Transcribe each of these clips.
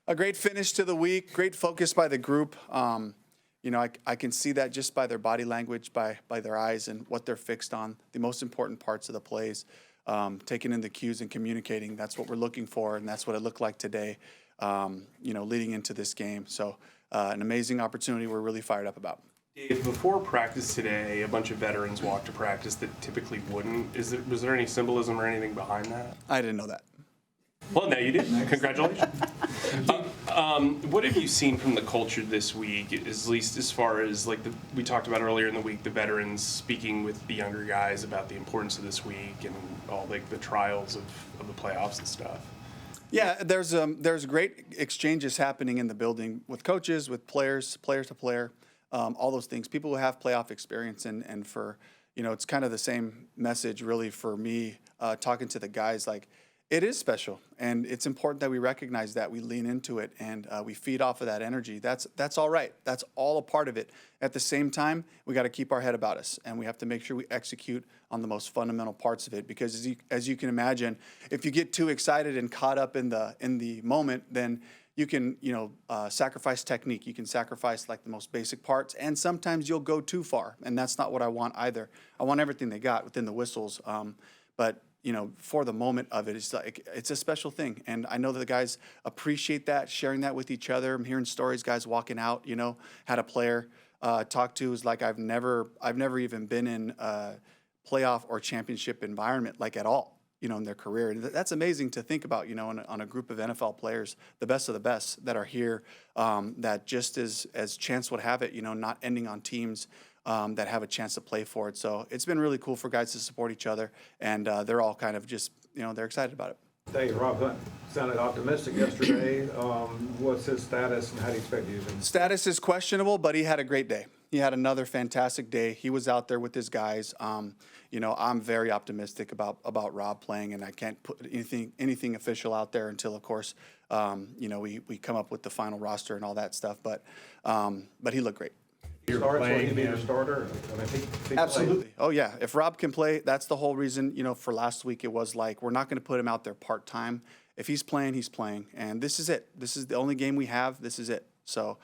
A great finish to the week, great focus by the group. I can see that just by their body language, by their eyes and what they're fixed on, the most important parts of the plays, taking in the cues and communicating. That's what we're looking for, and that's what it looked like today, leading into this game. So an amazing opportunity we're really fired up about. Dave, before practice today, a bunch of veterans walked to practice that typically wouldn't. Was there any symbolism or anything behind that? I didn't know that. Well, now you did. Congratulations. What have you seen from the culture this week, at least as far as we talked about earlier in the week, the veterans speaking with the younger guys about the importance of this week and all the trials of the playoffs and stuff? Yeah, there's great exchanges happening in the building with coaches, with players, player to player, all those things. People who have playoff experience and for, it's kind of the same message really for me talking to the guys. It is special, and it's important that we recognize that, we lean into it, and we feed off of that energy. That's all right. That's all a part of it. At the same time, we got to keep our head about us, and we have to make sure we execute on the most fundamental parts of it. Because as you can imagine, if you get too excited and caught up in the moment, then you can sacrifice technique. You can sacrifice the most basic parts, and sometimes you'll go too far, and that's not what I want either. I want everything they got within the whistles, but for the moment of it, it's a special thing. And I know that the guys appreciate that, sharing that with each other. I'm hearing stories, guys walking out, had a player talk to, is I've never even been in a playoff or championship environment at all, in their career. And that's amazing to think about, on a group of NFL players, the best of the best that are here, that just as chance would have it, not ending on teams that have a chance to play for it. So it's been really cool for guys to support each other, and they're all kind of just, they're excited about it. Dave, Rob Hunt sounded optimistic yesterday. What's his status, and how do you expect to use him? Status is questionable, but he had a great day. He had another fantastic day. He was out there with his guys. I'm very optimistic about Rob playing, and I can't put anything official out there until, of course, we come up with the final roster and all that stuff. But he looked great. Will he be the starter? Absolutely. Oh, yeah. If Rob can play, that's the whole reason, for last week it was we're not going to put him out there part-time. If he's playing, he's playing. And this is it. This is the only game we have. This is it. So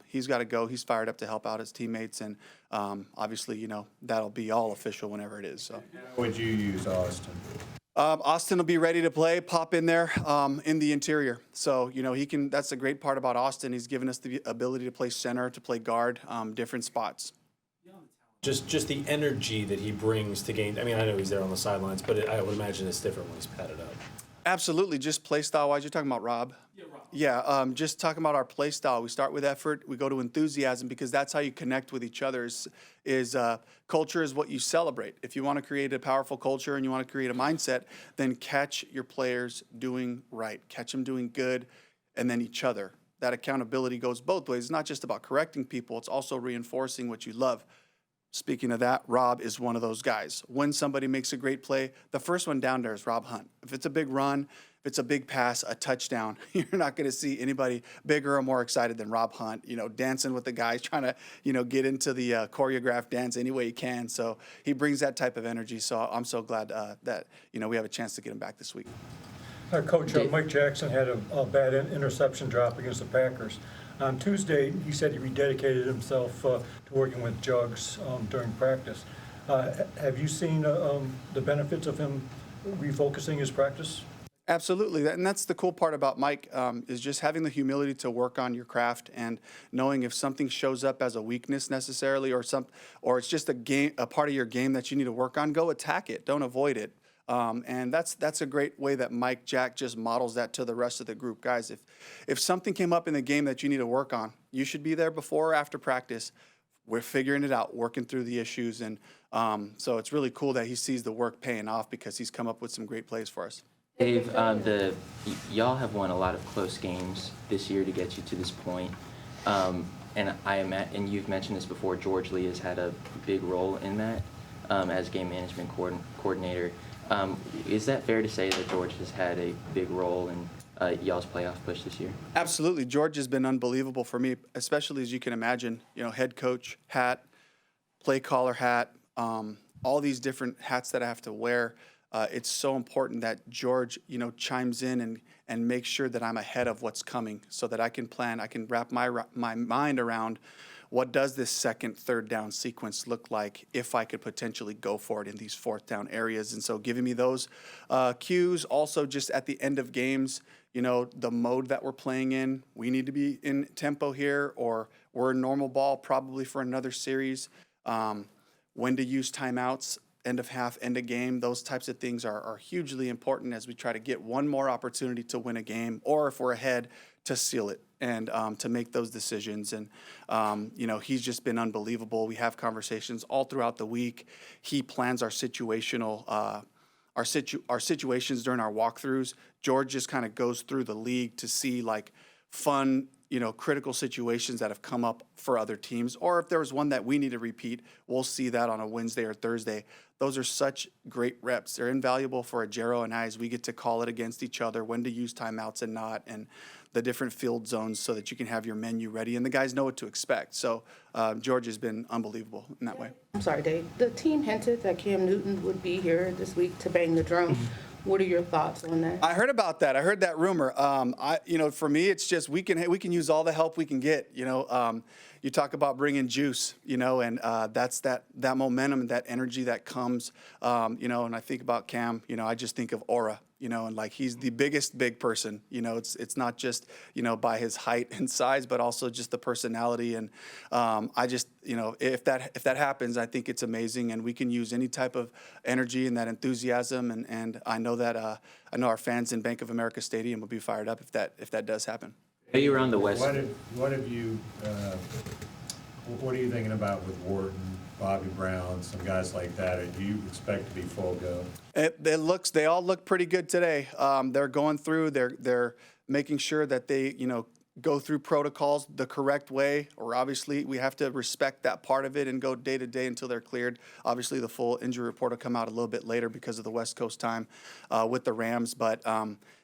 he's got to go. He's fired up to help out his teammates. And obviously, that'll be all official whenever it is. So. How would you use Austin? Austin will be ready to play, pop in there in the interior. So, he can. That's the great part about Austin. He's given us the ability to play center, to play guard, different spots. Just the energy that he brings to game. I mean, I know he's there on the sidelines, but I would imagine it's different when he's padded up. Absolutely. Just play style-wise. You're talking about Rob? Yeah, Rob. Yeah, just talking about our play style. We start with effort. We go to enthusiasm, because that's how you connect with each other. Culture is what you celebrate. If you want to create a powerful culture and you want to create a mindset, then catch your players doing right. Catch them doing good, and then each other. That accountability goes both ways. It's not just about correcting people. It's also reinforcing what you love. Speaking of that, Rob is one of those guys. When somebody makes a great play, the first one down there is Rob Hunt. If it's a big run, if it's a big pass, a touchdown, you're not going to see anybody bigger or more excited than Rob Hunt, dancing with the guys, trying to, get into the choreographed dance any way he can. So he brings that type of energy. So I'm so glad that, we have a chance to get him back this week. Coach Mike Jackson had a bad interception drop against the Packers. On Tuesday, he said he rededicated himself to working with Jugs during practice. Have you seen the benefits of him refocusing his practice? Absolutely, and that's the cool part about Mike, is just having the humility to work on your craft and knowing if something shows up as a weakness necessarily, or it's just a part of your game that you need to work on. Go attack it. Don't avoid it. And that's a great way that Mike Jack just models that to the rest of the group. Guys, if something came up in the game that you need to work on, you should be there before or after practice. We're figuring it out, working through the issues. And so it's really cool that he sees the work paying off, because he's come up with some great plays for us. Dave, y'all have won a lot of close games this year to get you to this point. And you've mentioned this before, George Lee has had a big role in that as game management coordinator. Is that fair to say that George has had a big role in y'all's playoff push this year? Absolutely. George has been unbelievable for me, especially as you can imagine, head coach hat, play caller hat, all these different hats that I have to wear. it's so important that George, chimes in and makes sure that I'm ahead of what's coming so that I can plan, I can wrap my mind around what does this second, third down sequence look like if I could potentially go for it in these fourth down areas. And so giving me those cues, also just at the end of games, the mode that we're playing in, we need to be in tempo here, or we're in normal ball probably for another series. When to use timeouts, end of half, end of game, those types of things are hugely important as we try to get one more opportunity to win a game, or if we're ahead, to seal it and to make those decisions. And, he's just been unbelievable. We have conversations all throughout the week. He plans our situational our situations during our walkthroughs. George just kind of goes through the league to see like fun, critical situations that have come up for other teams. Or if there was one that we need to repeat, we'll see that on a Wednesday or Thursday. Those are such great reps. They're invaluable for Ajero and I as we get to call it against each other, when to use timeouts and not, and the different field zones so that you can have your menu ready and the guys know what to expect. So George has been unbelievable in that way. I'm sorry, Dave. The team hinted that Cam Newton would be here this week to bang the drum. What are your thoughts on that? I heard about that. I heard that rumor. For me, it's just we can use all the help we can get. You talk about bringing juice, and that's that momentum, that energy that comes. And I think about Cam. I just think of aura. And like he's the biggest big person. It's not just by his height and size, but also just the personality. And I just if that happens, I think it's amazing, and we can use any type of energy and that enthusiasm. And I know that I know our fans in Bank of America Stadium will be fired up if that does happen. Are you around the West? What have you, what are you thinking about with Wharton, Bobby Brown, some guys like that? Do you expect to be full go? They all look pretty good today. They're going through, they're making sure that they, go through protocols the correct way, or obviously we have to respect that part of it and go day to day until they're cleared. Obviously the full injury report will come out a little bit later because of the West Coast time with the Rams, but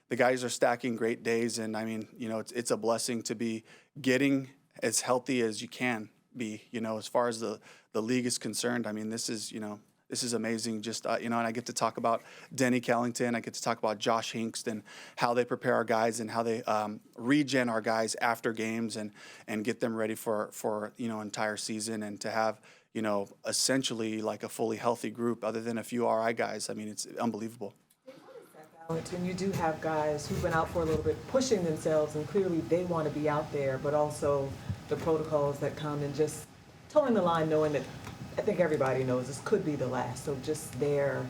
the guys are stacking great days, and I mean, it's a blessing to be getting as healthy as you can be, as far as the league is concerned. I mean, this is amazing. Just, and I get to talk about Denny Kellington. I get to talk about Josh Hinkst and how they prepare our guys and how they regen our guys after games and get them ready for entire season, and to have, essentially like a fully healthy group other than a few RI guys. I mean, it's unbelievable. And you do have guys who've been out for a little bit, pushing themselves, and clearly they want to be out there, but also the protocols that come, and just towing the line, knowing that I think everybody knows this could be the last. So just their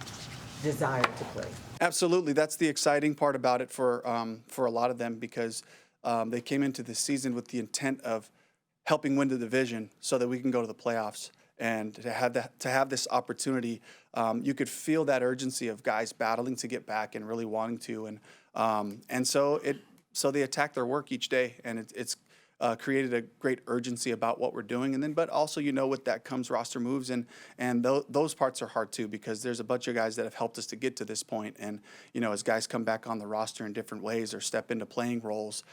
desire to play. Absolutely, that's the exciting part about it for a lot of them, because they came into the season with the intent of helping win the division so that we can go to the playoffs. And to have this opportunity, you could feel that urgency of guys battling to get back and really wanting to, and so they attack their work each day, and it's created a great urgency about what we're doing. And then, but also, with that comes roster moves, and those parts are hard too, because there's a bunch of guys that have helped us to get to this point. And as guys come back on the roster in different ways or step into playing roles,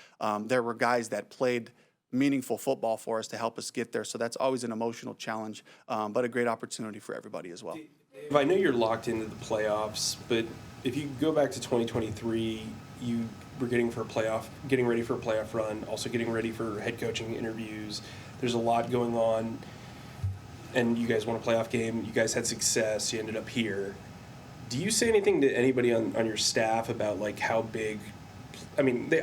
there were guys that played meaningful football for us to help us get there. So that's always an emotional challenge, but a great opportunity for everybody as well. Dave, I know you're locked into the playoffs, but if you go back to 2023, you were getting ready for a playoff run, also getting ready for head coaching interviews. There's a lot going on, and you guys won a playoff game. You guys had success. You ended up here. Do you say anything to anybody on your staff about like how big? I mean, they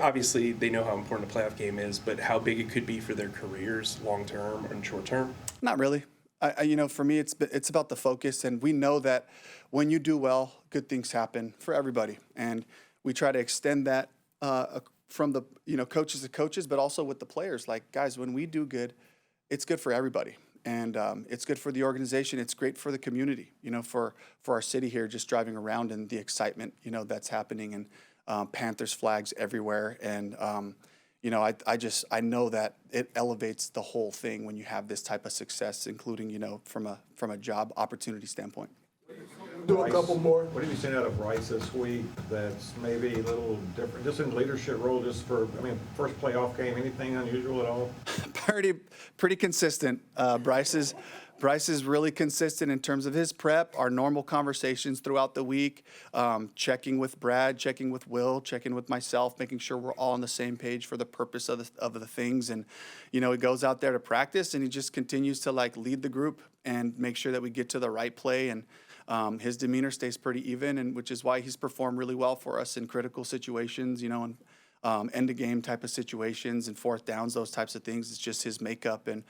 know how important a playoff game is, but how big it could be for their careers, long term and short term. Not really. For me, it's about the focus, and we know that when you do well, good things happen for everybody, and we try to extend that from the coaches to coaches, but also with the players. Like, guys, when we do good, it's good for everybody, and it's good for the organization. It's great for the community. For our city here, just driving around and the excitement that's happening, and Panthers flags everywhere, and I know that it elevates the whole thing when you have this type of success, including from a job opportunity standpoint. Do a couple more. What have you seen out of Bryce this week that's maybe a little different, just in leadership role, just first playoff game, anything unusual at all? Pretty consistent. Bryce Bryce is really consistent in terms of his prep, our normal conversations throughout the week, checking with Brad, checking with Will, checking with myself, making sure we're all on the same page for the purpose of the things. And, he goes out there to practice, and he just continues to lead the group and make sure that we get to the right play. And his demeanor stays pretty even, and which is why he's performed really well for us in critical situations, and end of game type of situations and fourth downs, those types of things. It's just his makeup, and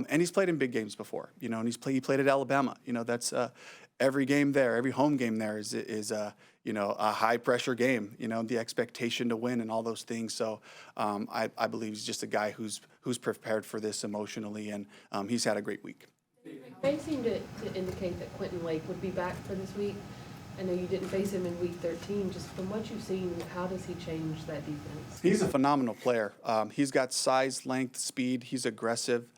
he's played in big games before, and he played at Alabama. That's every game there, every home game there is a high pressure game. The expectation to win and all those things. So I believe he's just a guy who's prepared for this emotionally, and he's had a great week. They seem to indicate that Quentin Lake would be back for this week. I know you didn't face him in week 13. Just from what you've seen, how does he change that defense? He's a phenomenal player. He's got size, length, speed. He's aggressive,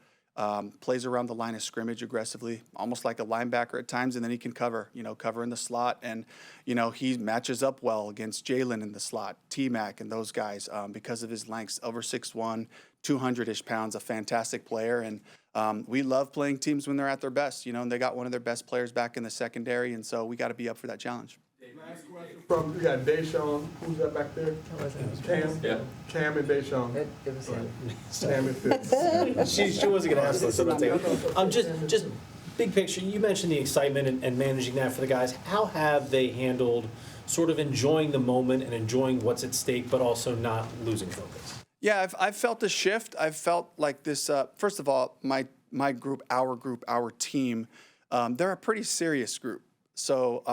plays around the line of scrimmage aggressively, almost like a linebacker at times, and then he can cover in the slot. And, he matches up well against Jalen in the slot, T-Mac and those guys because of his lengths, over 6'1", 200-ish pounds, a fantastic player. And we love playing teams when they're at their best, and they got one of their best players back in the secondary, and so we got to be up for that challenge. Last question from, we got Deshaun, who's that back there? Cam? Yeah. Cam and Deshaun. It was him. Cam and Fitz. She wasn't going to ask this, so I'll take it. Just big picture, you mentioned the excitement and managing that for the guys. How have they handled sort of enjoying the moment and enjoying what's at stake, but also not losing focus? Yeah, I've felt a shift. I've felt like this, first of all, my group, our team, they're a pretty serious group. So,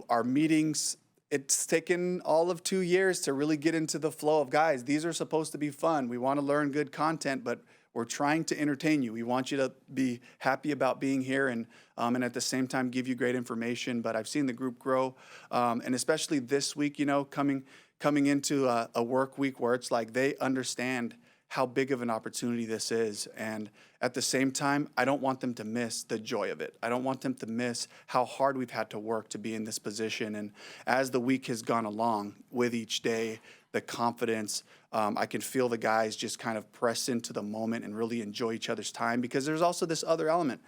our meetings, it's taken all of 2 years to really get into the flow of, guys, these are supposed to be fun. We want to learn good content, but we're trying to entertain you. We want you to be happy about being here and at the same time give you great information. But I've seen the group grow, and especially this week, coming into a work week where it's like they understand how big of an opportunity this is. And at the same time, I don't want them to miss the joy of it. I don't want them to miss how hard we've had to work to be in this position. And as the week has gone along with each day, the confidence, I can feel the guys just kind of press into the moment and really enjoy each other's time, because there's also this other element.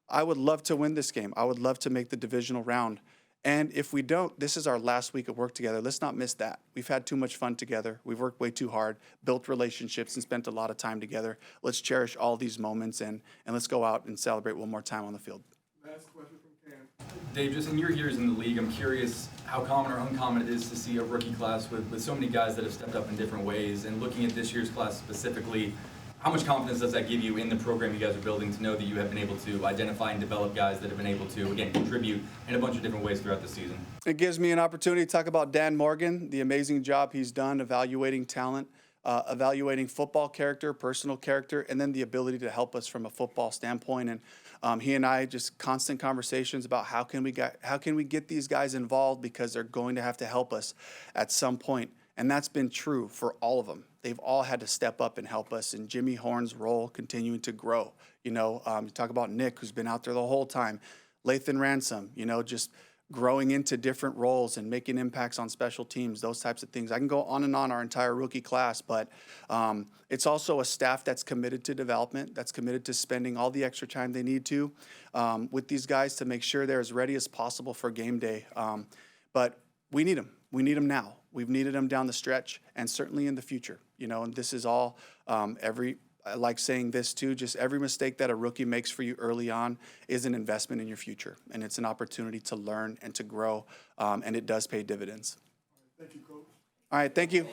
I would love to win this game. I would love to make the divisional round. And if we don't, this is our last week of work together. Let's not miss that. We've had too much fun together. We've worked way too hard, built relationships, and spent a lot of time together. Let's cherish all these moments and let's go out and celebrate one more time on the field. Last question from Cam. Dave, just in your years in the league, I'm curious how common or uncommon it is to see a rookie class with so many guys that have stepped up in different ways. And looking at this year's class specifically, how much confidence does that give you in the program you guys are building to know that you have been able to identify and develop guys that have been able to, again, contribute in a bunch of different ways throughout the season? It gives me an opportunity to talk about Dan Morgan, the amazing job he's done evaluating talent, evaluating football character, personal character, and then the ability to help us from a football standpoint. And he and I just constant conversations about how can we get these guys involved, because they're going to have to help us at some point. And that's been true for all of them. They've all had to step up and help us. And Jimmy Horn's role continuing to grow. You talk about Nick, who's been out there the whole time. Lathan Ransom, just growing into different roles and making impacts on special teams, those types of things. I can go on and on our entire rookie class, but it's also a staff that's committed to development, that's committed to spending all the extra time they need to with these guys to make sure they're as ready as possible for game day. But we need them. We need them now. We've needed them down the stretch and certainly in the future. And this is all I like saying this too, just every mistake that a rookie makes for you early on is an investment in your future. And it's an opportunity to learn and to grow. And it does pay dividends. Thank you, Coach. All right, thank you.